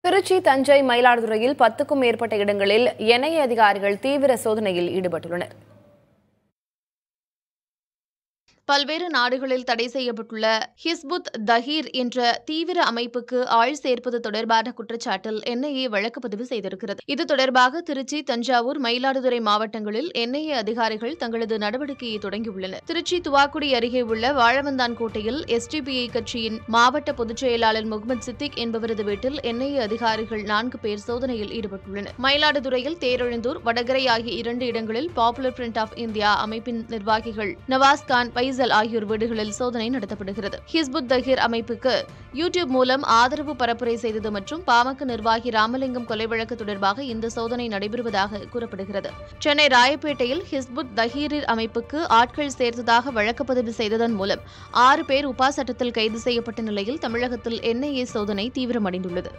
திருச்சி, தஞ்சை, மயிலாடுதுறையில் 10க்கும் மேற்பட்ட இடங்களில் என்ஐஏ அதிகாரிகள் தீவிர சோதனையில் ஈடுபட்டுள்ளனர். பல்வேறு நாடுகளில் தடை செய்யப்பட்டுள்ள ஹிஸ்புத் தஹீர் என்ற தீவிர அமைப்புக்கு ஆள் சேர்ப்பது தொடர்பான குற்றச்சாட்டில் என்ஐஏ வழக்கு பதிவு செய்திருக்கிறது. இது தொடர்பாக திருச்சி, தஞ்சாவூர், மயிலாடுதுறை மாவட்டங்களில் என்ஐஏ அதிகாரிகள் தங்களது நடவடிக்கையை தொடங்கியுள்ளனர். திருச்சி துவாக்குடி அருகே உள்ள வாழவந்தான்கோட்டையில் எஸ்டிபிஐ கட்சியின் மாவட்ட பொதுச் செயலாளர் முகமது சித்திக் என்பவரது வீட்டில் என்ஐஏ அதிகாரிகள் 4 பேர் சோதனையில் ஈடுபட்டுள்ளனர். மயிலாடுதுறையில் தேரெழுந்தூர், வடகரை ஆகிய 2 இடங்களில் பாப்புலர் ஃப்ரண்ட் ஆஃப் இந்தியா அமைப்பின் நிர்வாகிகள் நவாஸ்கான், ஆகியோர் வீடுகளில் சோதனை நடத்தப்படுகிறது. ஹிஸ்புத் தஹீர் அமைப்புக்கு யூடியூப் மூலம் ஆதரவு பரப்புரை செய்தது மற்றும் பாமக நிர்வாகி ராமலிங்கம் கொலை வழக்கு தொடர்பாக இந்த சோதனை நடைபெறுவதாக கூறப்படுகிறது. சென்னை ராயப்பேட்டையில் ஹிஸ்புத் தஹீர் அமைப்புக்கு ஆட்கள் சேர்த்ததாக வழக்கு பதிவு செய்ததன் மூலம் 6 பேர் உபா சட்டத்தில் கைது செய்யப்பட்ட நிலையில் தமிழகத்தில் என்ஐஏ சோதனை தீவிரமடைந்துள்ளது.